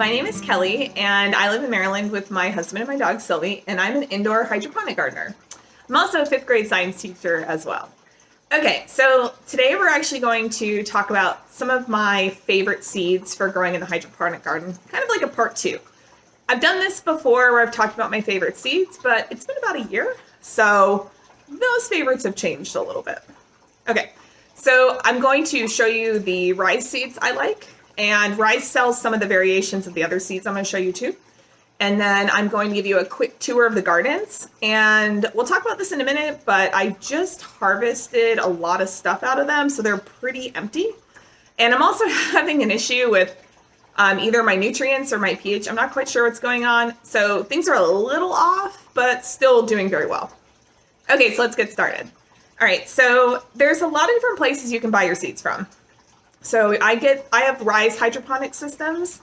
my name is Kelly, and I live in Maryland with my husband and my dog Sylvie, and I'm an indoor hydroponic gardener. I'm also a fifth grade science teacher as well. Okay, so today we're actually going to talk about some of my favorite seeds for growing in the hydroponic garden, kind of like a part two. I've done this before where I've talked about my favorite seeds, but it's been about a year, so those favorites have changed a little bit. Okay, so I'm going to show you the Rise seeds I like, and Rise sells some of the variations of the other seeds I'm going to show you too. And then I'm going to give you a quick tour of the gardens, and we'll talk about this in a minute, but I just harvested a lot of stuff out of them, so they're pretty empty. And I'm also having an issue with either my nutrients or my pH. I'm not quite sure what's going on, so things are a little off, but still doing very well. Okay, so let's get started. All right, so there's a lot of different places you can buy your seeds from. So I have Rise Hydroponic Systems.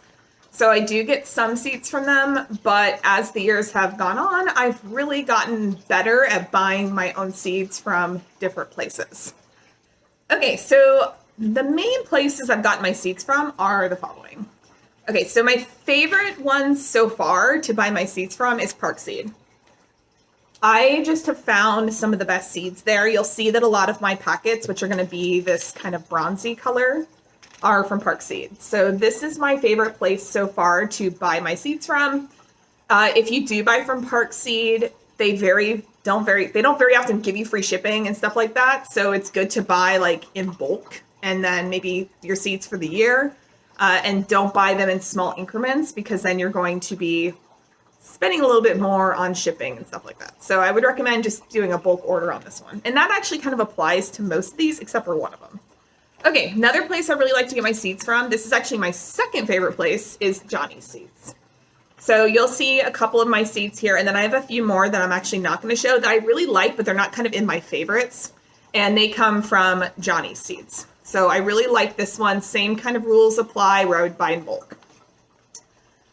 So I do get some seeds from them, but as the years have gone on, I've really gotten better at buying my own seeds from different places. Okay, so the main places I've gotten my seeds from are the following. Okay, so my favorite ones so far to buy my seeds from is Park Seed. I just have found some of the best seeds there. You'll see that a lot of my packets, which are going to be this kind of bronzy color, are from Park Seed. So this is my favorite place so far to buy my seeds from. If you do buy from Park Seed, they don't very often give you free shipping and stuff like that. So it's good to buy like in bulk and then maybe your seeds for the year. And don't buy them in small increments because then you're going to be spending a little bit more on shipping and stuff like that. So I would recommend just doing a bulk order on this one. And that actually kind of applies to most of these except for one of them. Okay, another place I really like to get my seeds from, this is actually my second favorite place, is Johnny's Seeds. So you'll see a couple of my seeds here, and then I have a few more that I'm actually not going to show that I really like, but they're not kind of in my favorites. And they come from Johnny's Seeds. So I really like this one. Same kind of rules apply where I would buy in bulk.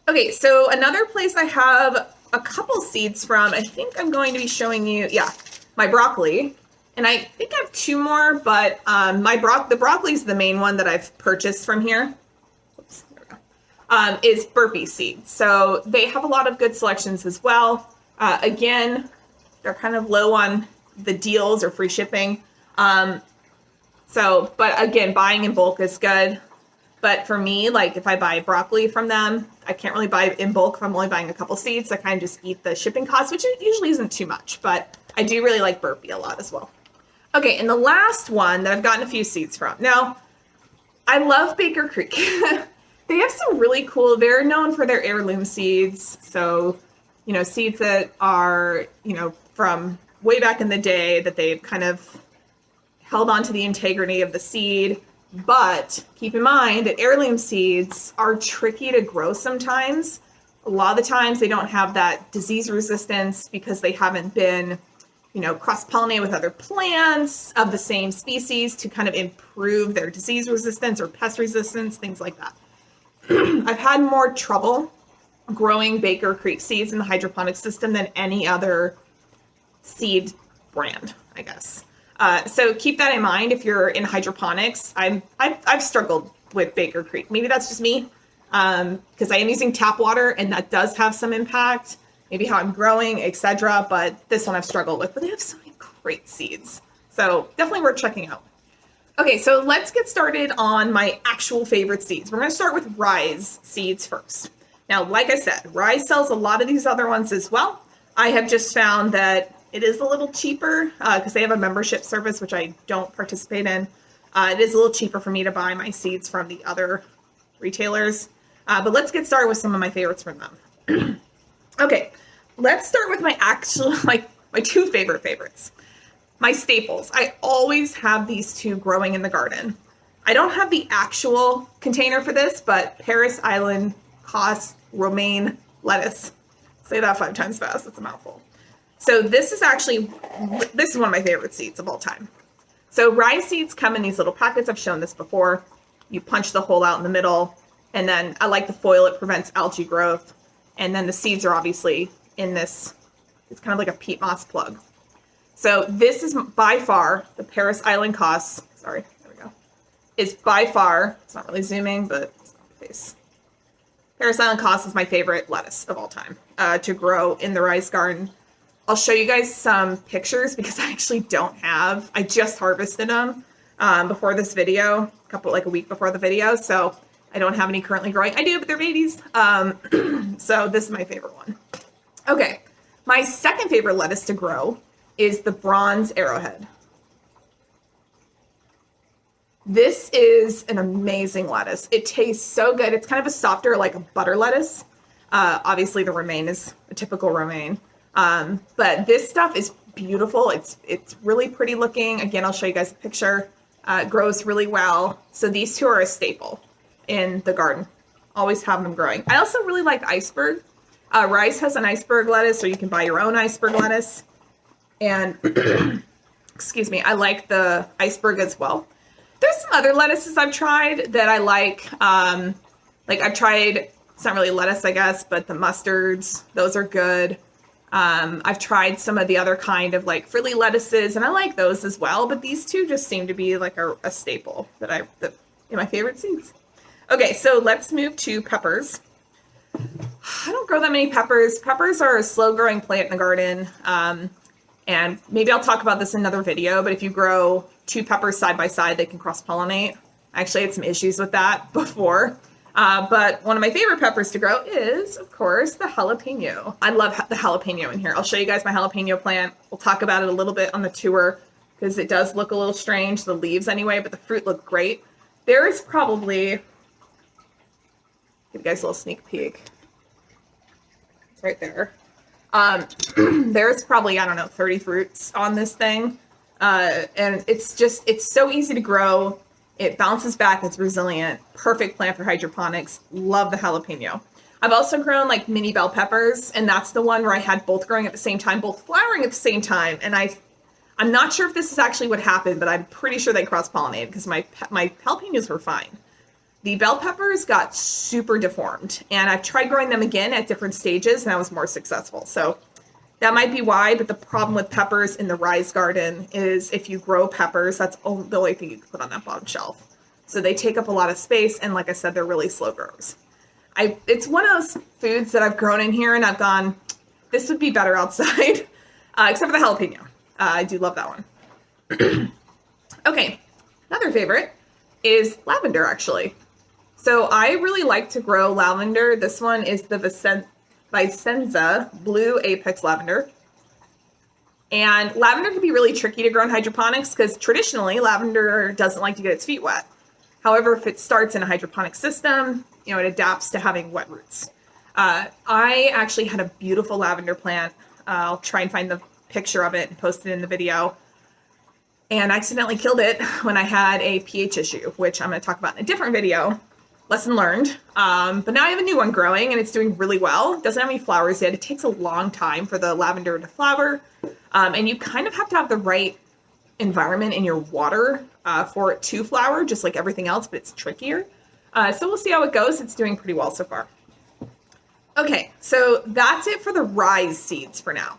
Okay, so another place I have a couple seeds from, I think I'm going to be showing you, my broccoli. And I think I have two more, but the broccoli is the main one that I've purchased from here. Oops, there we go. Is Burpee Seeds. So they have a lot of good selections as well. Again, they're kind of low on the deals or free shipping. But again, buying in bulk is good. But for me, like if I buy broccoli from them, I can't really buy in bulk if I'm only buying a couple seeds. I kind of just eat the shipping costs, which usually isn't too much. But I do really like Burpee a lot as well. Okay, and the last one that I've gotten a few seeds from. Now, I love Baker Creek. They have some really cool, they're known for their heirloom seeds. So, seeds that are, from way back in the day that they've kind of held on to the integrity of the seed. But keep in mind that heirloom seeds are tricky to grow sometimes. A lot of the times they don't have that disease resistance because they haven't been cross-pollinate with other plants of the same species to kind of improve their disease resistance or pest resistance, things like that. I've had more trouble growing Baker Creek seeds in the hydroponic system than any other seed brand, I guess. So keep that in mind if you're in hydroponics. I've struggled with Baker Creek. Maybe that's just me because I am using tap water and that does have some impact. Maybe how I'm growing, etc. But this one I've struggled with, but they have so many great seeds. So definitely worth checking out. Okay, so let's get started on my actual favorite seeds. We're going to start with Rise seeds first. Now, like I said, Rise sells a lot of these other ones as well. I have just found that it is a little cheaper because they have a membership service, which I don't participate in. It is a little cheaper for me to buy my seeds from the other retailers. But let's get started with some of my favorites from them. Okay, let's start with my actual, my two favorites. My staples. I always have these two growing in the garden. I don't have the actual container for this, but Paris Island Cos romaine lettuce. Say that 5 times fast, it's a mouthful. So this is one of my favorite seeds of all time. So Rise seeds come in these little packets. I've shown this before. You punch the hole out in the middle, and then I like the foil, it prevents algae growth. And then the seeds are obviously in this, it's kind of like a peat moss plug. So this is by far the Paris Island Cos, sorry, there we go, is by far, it's not really zooming, but it's not the face. Paris Island Cost is my favorite lettuce of all time to grow in the Rise garden. I'll show you guys some pictures because I actually don't have. I just harvested them before this video, like a week before the video, so I don't have any currently growing. I do, but they're babies. So this is my favorite one. Okay, my second favorite lettuce to grow is the bronze arrowhead. This is an amazing lettuce. It tastes so good. It's kind of a softer, like a butter lettuce. Obviously the romaine is a typical romaine. But this stuff is beautiful. It's really pretty looking. Again, I'll show you guys a picture. It grows really well. So these two are a staple in the garden. Always have them growing. I also really like iceberg. Rise has an iceberg lettuce, so you can buy your own iceberg lettuce. And excuse me, I like the iceberg as well. There's some other lettuces I've tried that I like. I've tried, it's not really lettuce, I guess, but the mustards, those are good. I've tried some of the other kind of like frilly lettuces, and I like those as well. But these two just seem to be like a staple that in my favorite seeds. Okay, so let's move to peppers. I don't grow that many peppers. Peppers are a slow-growing plant in the garden. And maybe I'll talk about this in another video, but if you grow two peppers side by side, they can cross-pollinate. I actually had some issues with that before. But one of my favorite peppers to grow is, of course, the jalapeno. I love the jalapeno in here. I'll show you guys my jalapeno plant. We'll talk about it a little bit on the tour because it does look a little strange, the leaves anyway, but the fruit look great. There is probably, give you guys a little sneak peek. It's right there. There's probably, I don't know, 30 fruits on this thing. And it's so easy to grow. It bounces back. It's resilient. Perfect plant for hydroponics. Love the jalapeno. I've also grown like mini bell peppers, and that's the one where I had both growing at the same time, both flowering at the same time. And I'm not sure if this is actually what happened, but I'm pretty sure they cross-pollinated because my jalapenos were fine. The bell peppers got super deformed, and I've tried growing them again at different stages, and I was more successful. So that might be why, but the problem with peppers in the Rise garden is if you grow peppers, that's the only thing you can put on that bottom shelf. So they take up a lot of space, and like I said, they're really slow growers. It's one of those foods that I've grown in here, and I've gone, this would be better outside, except for the jalapeno. I do love that one. Okay, another favorite is lavender, actually. So I really like to grow lavender. This one is the Vicenza Blue Apex Lavender. And lavender can be really tricky to grow in hydroponics because traditionally lavender doesn't like to get its feet wet. However, if it starts in a hydroponic system, it adapts to having wet roots. I actually had a beautiful lavender plant. I'll try and find the picture of it and post it in the video. And I accidentally killed it when I had a pH issue, which I'm going to talk about in a different video. Lesson learned. But now I have a new one growing and it's doing really well. It doesn't have any flowers yet. It takes a long time for the lavender to flower. And you kind of have to have the right environment in your water for it to flower, just like everything else, but it's trickier. So we'll see how it goes. It's doing pretty well so far. Okay, so that's it for the Rise seeds for now.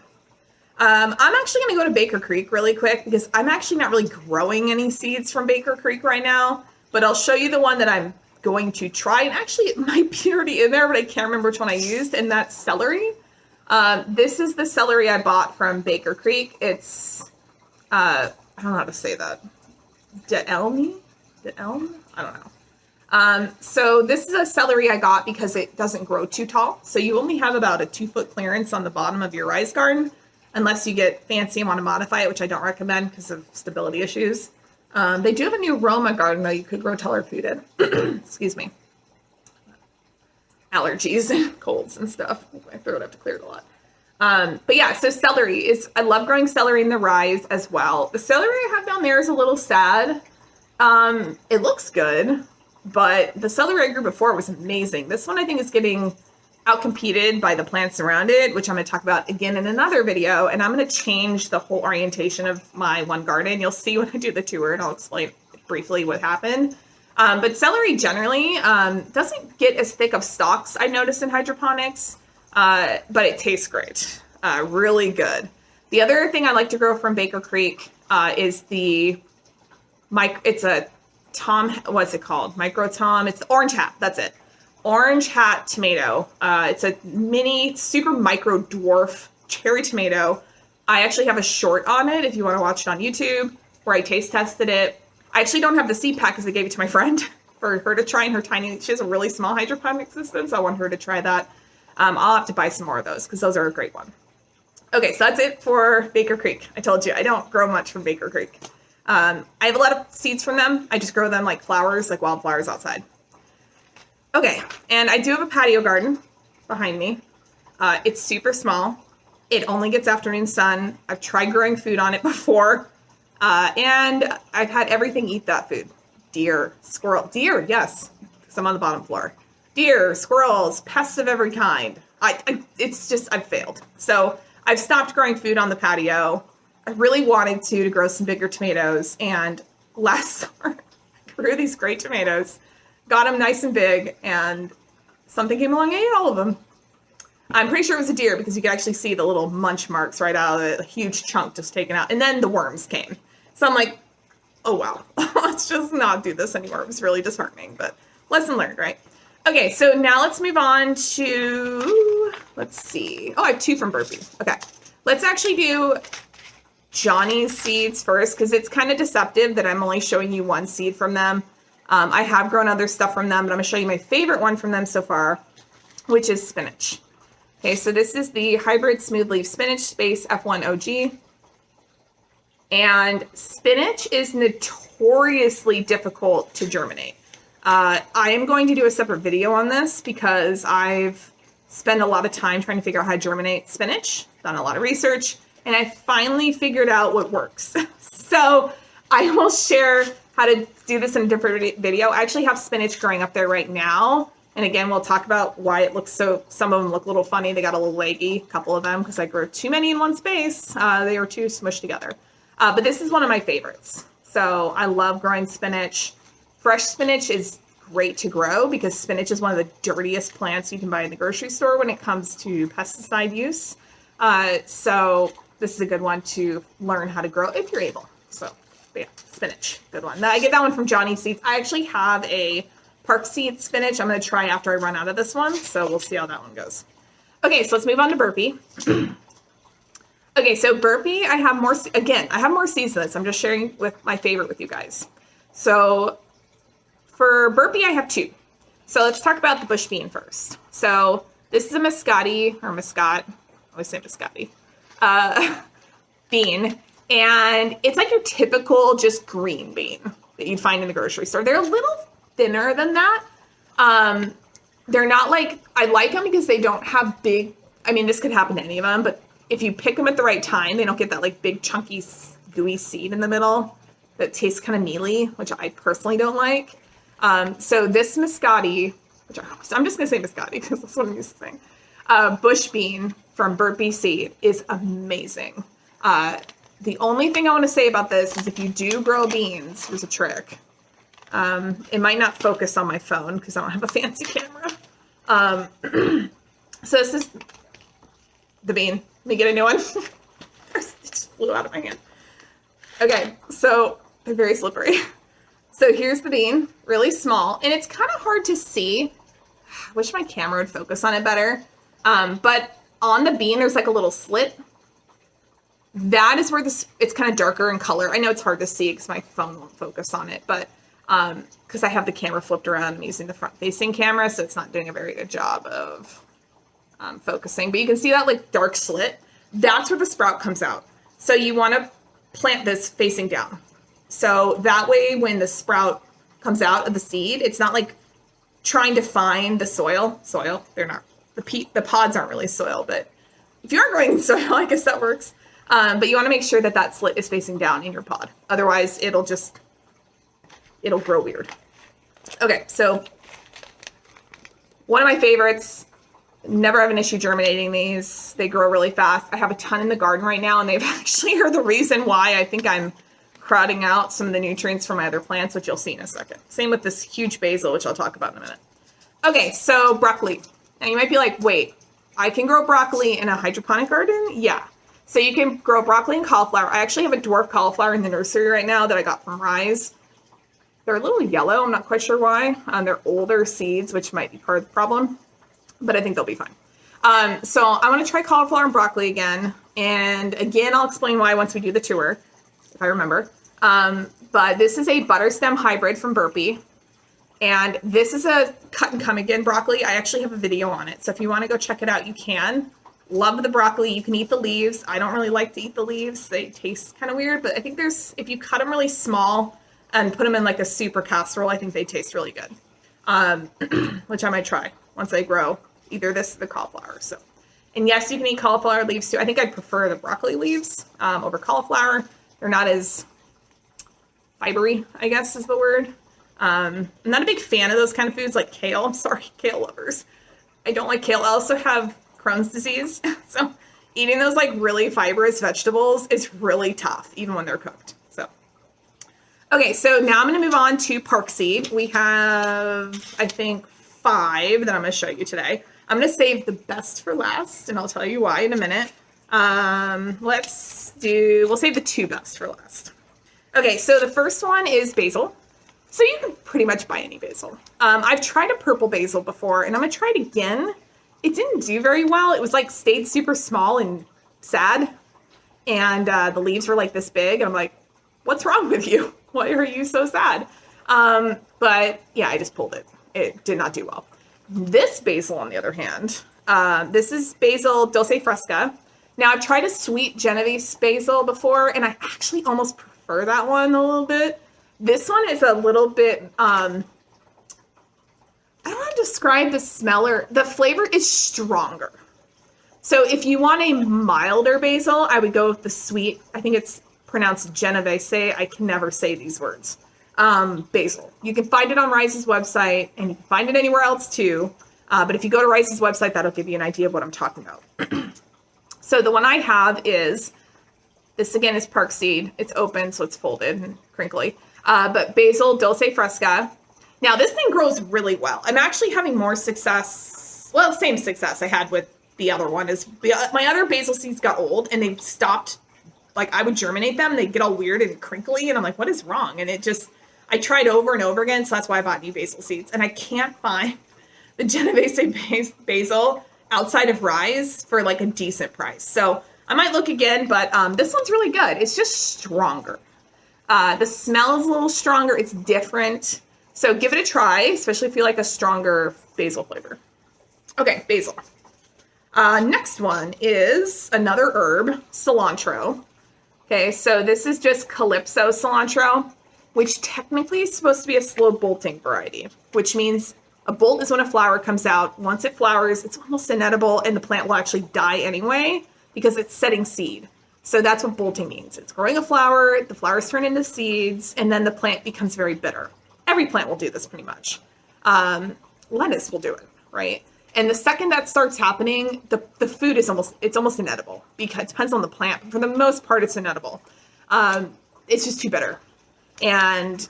I'm actually going to go to Baker Creek really quick because I'm actually not really growing any seeds from Baker Creek right now, but I'll show you the one that I'm going to try. And actually it might be already in there, but I can't remember which one I used, and that's celery. This is the celery I bought from Baker Creek. It's, I don't know how to say that. D'Elm? I don't know. So this is a celery I got because it doesn't grow too tall. So you only have about a 2-foot clearance on the bottom of your Rise garden, unless you get fancy and want to modify it, which I don't recommend because of stability issues. They do have a new Roma garden, though. You could grow taller food in. Excuse me. Allergies and colds and stuff. My throat, I have to clear it a lot. But yeah, so celery I love growing celery in the Rise as well. The celery I have down there is a little sad. It looks good, but the celery I grew before was amazing. This one I think is getting outcompeted by the plants around it, which I'm going to talk about again in another video. And I'm going to change the whole orientation of my one garden. You'll see when I do the tour, and I'll explain briefly what happened. But celery generally doesn't get as thick of stalks, I noticed in hydroponics, but it tastes great. Really good. The other thing I like to grow from Baker Creek is it's a Tom, what's it called? Micro Tom. It's the orange hat. That's it. orange hat tomato. It's a mini, super micro dwarf cherry tomato. I actually have a short on it if you want to watch it on YouTube where I taste tested it. I actually don't have the seed pack because I gave it to my friend for her to try in her tiny, she has a really small hydroponic system, so I want her to try that. I'll have to buy some more of those because those are a great one. Okay, so that's it for Baker Creek. I told you, I don't grow much from Baker Creek. I have a lot of seeds from them. I just grow them like flowers, like wildflowers outside. Okay, and I do have a patio garden behind me. It's super small. It only gets afternoon sun. I've tried growing food on it before, and I've had everything eat that food. Deer, squirrel, deer, yes, because I'm on the bottom floor. Deer, squirrels, pests of every kind. It's just, I've failed. So I've stopped growing food on the patio. I really wanted to grow some bigger tomatoes, and last summer I grew these great tomatoes, got them nice and big, and something came along and ate all of them. I'm pretty sure it was a deer because you can actually see the little munch marks right out of it, a huge chunk just taken out. And then the worms came. So I'm like, oh, wow, let's just not do this anymore. It was really disheartening, but lesson learned, right? Okay, so now let's move on to, let's see. Oh, I have 2 from Burpee. Okay, let's actually do Johnny's seeds first because it's kind of deceptive that I'm only showing you 1 seed from them. I have grown other stuff from them, but I'm going to show you my favorite one from them so far, which is spinach. Okay, so this is the hybrid smooth leaf spinach space F1 OG. And spinach is notoriously difficult to germinate. I am going to do a separate video on this because I've spent a lot of time trying to figure out how to germinate spinach, done a lot of research, and I finally figured out what works. So I will share how to do this in a different video. I actually have spinach growing up there right now. And again, we'll talk about why it looks so, some of them look a little funny. They got a little leggy, a couple of them, because I grew too many in one space. They were too smushed together. But this is one of my favorites. So I love growing spinach. Fresh spinach is great to grow because spinach is one of the dirtiest plants you can buy in the grocery store when it comes to pesticide use. So this is a good one to learn how to grow if you're able. So yeah, spinach, good one. Now, I get that one from Johnny Seeds. I actually have a Park Seed spinach I'm going to try after I run out of this one. So we'll see how that one goes. Okay, so let's move on to Burpee. Okay, so Burpee, I have more, again, I have more seeds than this. I'm just sharing with my favorite with you guys. So for Burpee, I have 2. So let's talk about the bush bean first. So this is a Muscati, or Muscat, I always say Muscati, bean. And it's like your typical just green bean that you'd find in the grocery store. They're a little thinner than that. They're not like, I like them because they don't have big, I mean, this could happen to any of them, but if you pick them at the right time, they don't get that like big chunky gooey seed in the middle that tastes kind of mealy, which I personally don't like. So this Muscati, which I'm just gonna say Muscati because that's what I'm used to saying, bush bean from Burpee Seed is amazing. The only thing I want to say about this is if you do grow beans, here's a trick. It might not focus on my phone because I don't have a fancy camera. So this is the bean. Let me get a new one. It just flew out of my hand. Okay, so they're very slippery. So here's the bean, really small, and it's kind of hard to see. I wish my camera would focus on it better. But on the bean, there's like a little slit. That is where it's kind of darker in color. I know it's hard to see because my phone won't focus on it, but because I have the camera flipped around, I'm using the front-facing camera, so it's not doing a very good job of focusing. But you can see that like dark slit. That's where the sprout comes out. So you want to plant this facing down. So that way when the sprout comes out of the seed, it's not like trying to find the soil. They're not, the pods aren't really soil, but if you are growing in soil, I guess that works. But you want to make sure that that slit is facing down in your pod. Otherwise, it'll grow weird. Okay, so one of my favorites, never have an issue germinating these. They grow really fast. I have a ton in the garden right now, and they've actually are the reason why I think I'm crowding out some of the nutrients from my other plants, which you'll see in a second. Same with this huge basil, which I'll talk about in a minute. Okay, so broccoli. Now you might be like, wait, I can grow broccoli in a hydroponic garden? Yeah. So you can grow broccoli and cauliflower. I actually have a dwarf cauliflower in the nursery right now that I got from Rise. They're a little yellow. I'm not quite sure why. They're older seeds, which might be part of the problem, but I think they'll be fine. So I want to try cauliflower and broccoli again. And again, I'll explain why once we do the tour, if I remember. But this is a butter stem hybrid from Burpee. And this is a cut and come again broccoli. I actually have a video on it. So if you want to go check it out, you can. Love the broccoli. You can eat the leaves. I don't really like to eat the leaves. They taste kind of weird, but I think if you cut them really small and put them in like a super casserole, I think they taste really good. Which I might try once I grow either this or the cauliflower. So, and yes, you can eat cauliflower leaves too. I think I'd prefer the broccoli leaves over cauliflower. They're not as fibery, I guess is the word. I'm not a big fan of those kind of foods like kale. I'm sorry, kale lovers. I don't like kale. I also have Crohn's disease. So eating those like really fibrous vegetables is really tough, even when they're cooked. So, okay, so now I'm going to move on to park seed. We have, I think, 5 that I'm going to show you today. I'm going to save the best for last, and I'll tell you why in a minute. We'll save the 2 best for last. Okay, so the first one is basil. So you can pretty much buy any basil. I've tried a purple basil before, and I'm going to try it again. It didn't do very well. It was like stayed super small and sad. And the leaves were like this big. And I'm like, what's wrong with you? Why are you so sad? But yeah, I just pulled it. It did not do well. This basil, on the other hand, this is basil dulce fresca. Now, I've tried a sweet Genovese basil before, and I actually almost prefer that one a little bit. This one is a little bit, I don't know how to describe the smell or the flavor is stronger. So if you want a milder basil, I would go with the sweet, I think it's pronounced Genovese. I can never say these words. Basil. You can find it on Rise's website, and you can find it anywhere else too. But if you go to Rise's website, that'll give you an idea of what I'm talking about. So the one I have is, this again is park seed. It's open, so it's folded and crinkly. But basil dulce fresca. Now this thing grows really well. I'm actually having more success, well, same success I had with the other one. Is my other basil seeds got old and they stopped, like I would germinate them, they'd get all weird and crinkly, and I'm like, what is wrong? And I tried over and over again, so that's why I bought new basil seeds. And I can't find the Genovese basil outside of Rise for like a decent price. So I might look again, but this one's really good. It's just stronger. The smell is a little stronger. It's different. So give it a try, especially if you like a stronger basil flavor. Okay, basil. Next one is another herb, cilantro. Okay, so this is just Calypso cilantro, which technically is supposed to be a slow bolting variety, which means a bolt is when a flower comes out. Once it flowers, it's almost inedible, and the plant will actually die anyway because it's setting seed. So that's what bolting means. It's growing a flower, the flowers turn into seeds, and then the plant becomes very bitter. Every plant will do this pretty much. Lettuce will do it, right? And the second that starts happening, the food is almost inedible, because it depends on the plant. But for the most part, it's inedible. It's just too bitter. And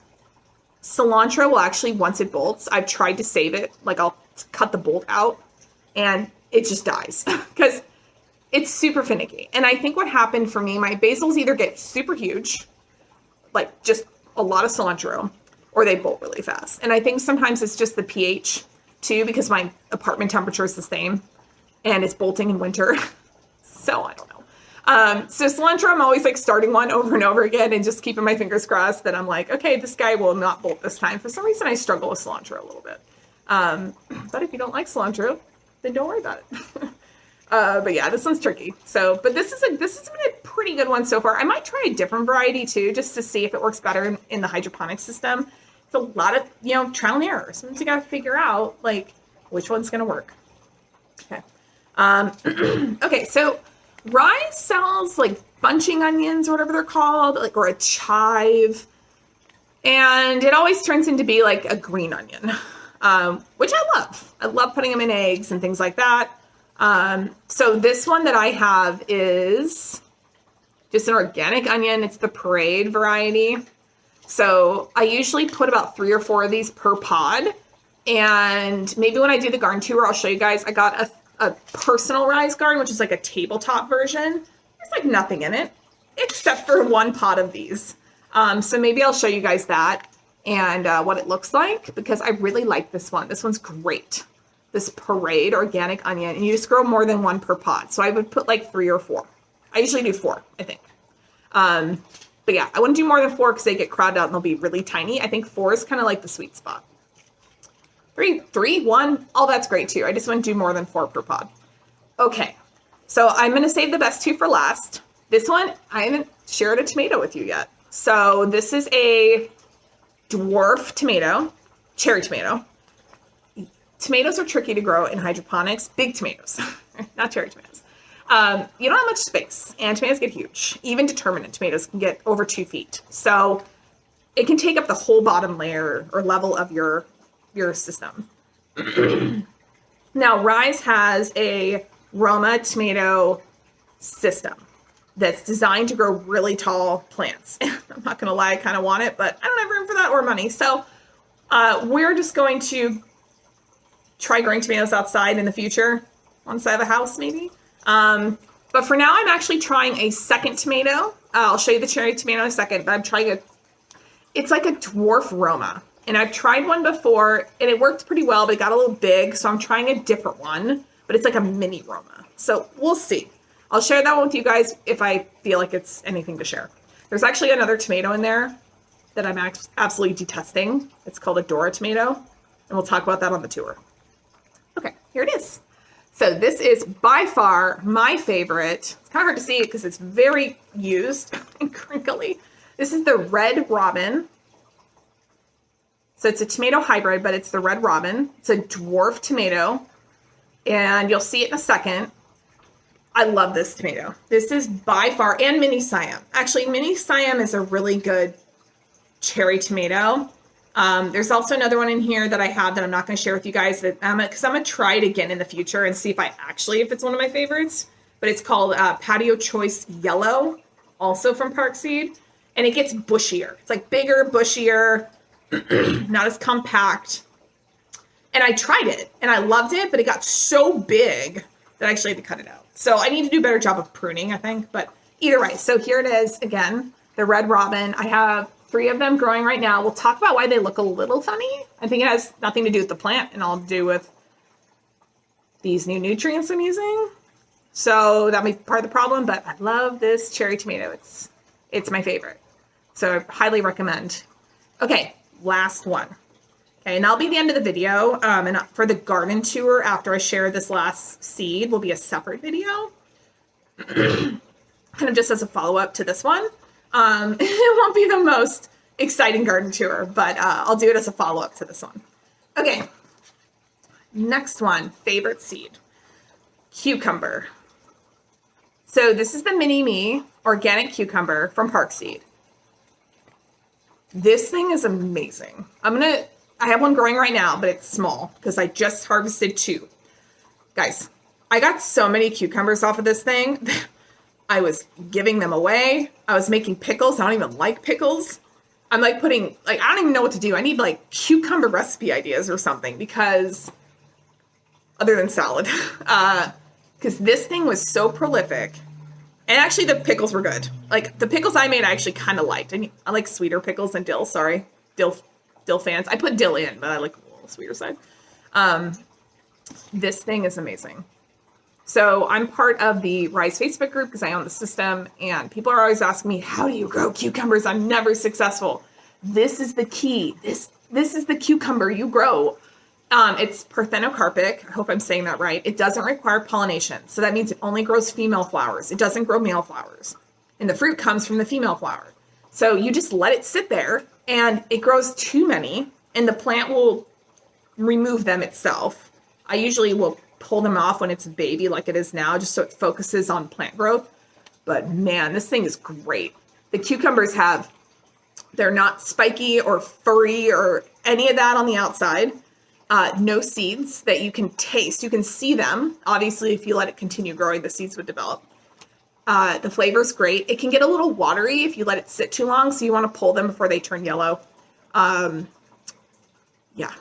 cilantro will actually, once it bolts, I've tried to save it. Like I'll cut the bolt out and it just dies because it's super finicky. And I think what happened for me, my basils either get super huge, like just a lot of cilantro, or they bolt really fast. And I think sometimes it's just the pH too, because my apartment temperature is the same and it's bolting in winter. So I don't know. So cilantro, I'm always like starting one over and over again and just keeping my fingers crossed that I'm like, okay, this guy will not bolt this time. For some reason, I struggle with cilantro a little bit. But if you don't like cilantro, then don't worry about it. But yeah, this one's tricky. So, but this has been a pretty good one so far. I might try a different variety too, just to see if it works better in the hydroponic system. It's a lot of, trial and error. Sometimes you got to figure out like which one's going to work. Okay. Okay. So Rise sells like bunching onions or whatever they're called, like, or a chive. And it always turns into be like a green onion, which I love. I love putting them in eggs and things like that. So this one that I have is just an organic onion. It's the Parade variety. So I usually put about 3 or 4 of these per pod. And maybe when I do the garden tour, I'll show you guys. I got a personal Rise garden, which is like a tabletop version. There's like nothing in it except for 1 pot of these. So maybe I'll show you guys that. and what it looks like, because I really like this one. This one's great. This Parade organic onion, and you just grow more than one per pot. So I would put like 3 or 4. I usually do 4, I think. But yeah, I wouldn't do more than 4 because they get crowded out and they'll be really tiny. I think 4 is kind of like the sweet spot. 3, 1, all that's great too. I just wouldn't do more than 4 per pod. Okay, so I'm going to save the best 2 for last. This one, I haven't shared a tomato with you yet. So this is a dwarf tomato, cherry tomato. Tomatoes are tricky to grow in hydroponics. Big tomatoes, not cherry tomatoes. You don't have much space, and tomatoes get huge. Even determinate tomatoes can get over 2 feet. So it can take up the whole bottom layer or level of your system. Now, Rise has a Roma tomato system that's designed to grow really tall plants. I'm not going to lie, I kind of want it, but I don't have room for that or money. So we're just going to try growing tomatoes outside in the future, on the side of a house maybe. But for now, I'm actually trying a second tomato. I'll show you the cherry tomato in a second, but I'm trying it's like a dwarf Roma. And I've tried one before, and it worked pretty well, but it got a little big, so I'm trying a different one, but it's like a mini Roma. So we'll see. I'll share that one with you guys if I feel like it's anything to share. There's actually another tomato in there that I'm absolutely detesting. It's called a Dora tomato, and we'll talk about that on the tour. Okay, here it is. So this is by far my favorite. It's kind of hard to see it because it's very used and crinkly. This is the Red Robin. So it's a tomato hybrid, but it's the Red Robin. It's a dwarf tomato, and you'll see it in a second. I love this tomato. This is by far, and Mini Siam. Actually, Mini Siam is a really good cherry tomato. There's also another one in here that I have that I'm not going to share with you guys because I'm going to try it again in the future and see if it's one of my favorites. But it's called Patio Choice Yellow, also from Park Seed, and it gets bushier. It's like bigger, bushier, not as compact. And I tried it and I loved it, but it got so big that I actually had to cut it out. So I need to do a better job of pruning, I think. But either way, so here it is again, the Red Robin. I have 3 of them growing right now. We'll talk about why they look a little funny. I think it has nothing to do with the plant and all to do with these new nutrients I'm using. So that may be part of the problem, but I love this cherry tomato. It's my favorite. So I highly recommend. Okay, last one. Okay, and that'll be the end of the video. And for the garden tour, after I share this last seed, will be a separate video. Kind of just as a follow-up to this one. It won't be the most exciting garden tour, but I'll do it as a follow-up to this one. Okay, next one, favorite seed, cucumber. So this is the Mini Me organic cucumber from Park Seed. This thing is amazing. I have one growing right now, but it's small because I just harvested 2. Guys, I got so many cucumbers off of this thing. I was giving them away. I was making pickles. I don't even like pickles. I'm like I don't even know what to do. I need like cucumber recipe ideas or something because other than salad, because this thing was so prolific. And actually the pickles were good. Like the pickles I made, I actually kind of liked. I like sweeter pickles than dill. Sorry, dill fans. I put dill in, but I like a little sweeter side. This thing is amazing. So I'm part of the Rise Facebook group because I own the system, and people are always asking me, how do you grow cucumbers? I'm never successful. This is the key. This is the cucumber you grow. It's parthenocarpic. I hope I'm saying that right. It doesn't require pollination. So that means it only grows female flowers. It doesn't grow male flowers. And the fruit comes from the female flower. So you just let it sit there and it grows too many and the plant will remove them itself. I usually will pull them off when it's a baby like it is now, just so it focuses on plant growth. But man, this thing is great. The cucumbers they're not spiky or furry or any of that on the outside. No seeds that you can taste. You can see them. Obviously, if you let it continue growing, the seeds would develop. The flavor's great. It can get a little watery if you let it sit too long, so you want to pull them before they turn yellow. Yeah,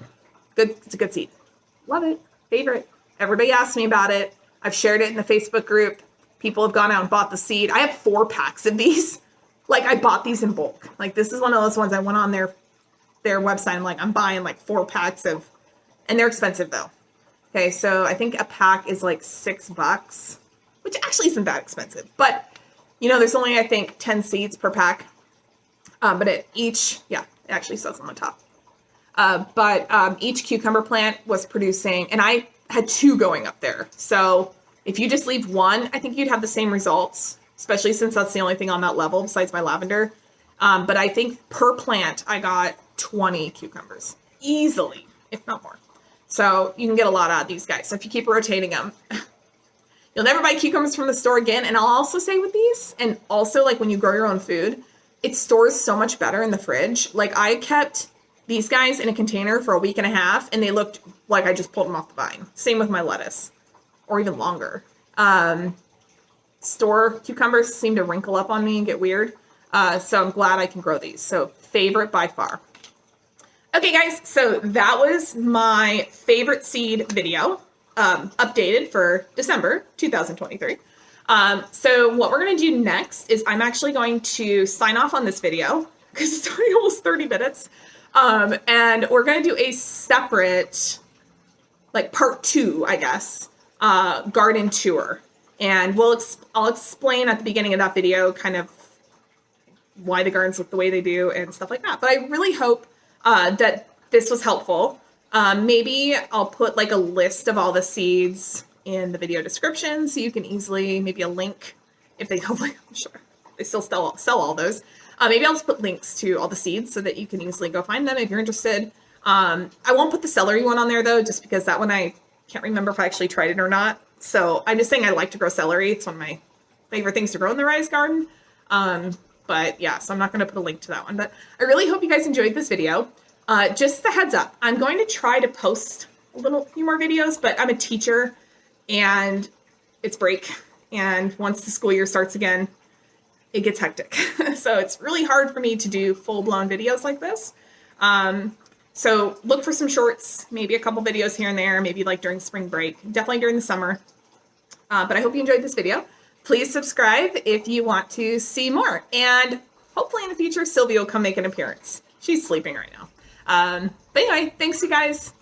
good. It's a good seed. Love it. Favorite. Everybody asks me about it. I've shared it in the Facebook group. People have gone out and bought the seed. I have 4 packs of these. Like I bought these in bulk. Like this is one of those ones I went on their their website. I'm like, I'm buying like 4 packs of, and they're expensive though. Okay, so I think a pack is like $6, which actually isn't that expensive. But, you know, there's only, I think, 10 seeds per pack. But it actually says on the top. But each cucumber plant was producing, and I had 2 going up there. So if you just leave 1, I think you'd have the same results, especially since that's the only thing on that level besides my lavender. But I think per plant, I got 20 cucumbers easily, if not more. So you can get a lot out of these guys. So if you keep rotating them, you'll never buy cucumbers from the store again. And I'll also say with these, and also like when you grow your own food, it stores so much better in the fridge. Like I kept these guys in a container for a week and a half, and they looked like I just pulled them off the vine. Same with my lettuce, or even longer. Store cucumbers seem to wrinkle up on me and get weird. So I'm glad I can grow these. So favorite by far. Okay guys, so that was my favorite seed video, updated for December 2023. So what we're going to do next is I'm actually going to sign off on this video because it's already almost 30 minutes. And we're going to do a separate, like part 2, I guess, garden tour. And I'll explain at the beginning of that video kind of why the gardens look the way they do and stuff like that. But I really hope that this was helpful. Maybe I'll put like a list of all the seeds in the video description so you can easily, maybe a link if they, hopefully, I'm sure they still sell all those. Maybe I'll just put links to all the seeds so that you can easily go find them if you're interested. I won't put the celery one on there though, just because that one I can't remember if I actually tried it or not. So I'm just saying I like to grow celery. It's one of my favorite things to grow in the Rise garden. But yeah, so I'm not going to put a link to that one. But I really hope you guys enjoyed this video. Just a heads up, I'm going to try to post a few more videos, but I'm a teacher and it's break. And once the school year starts again, it gets hectic. So it's really hard for me to do full-blown videos like this. So look for some shorts, maybe a couple videos here and there, maybe like during spring break, definitely during the summer. But I hope you enjoyed this video. Please subscribe if you want to see more. And hopefully in the future, Sylvia will come make an appearance. She's sleeping right now. But anyway, thanks you guys.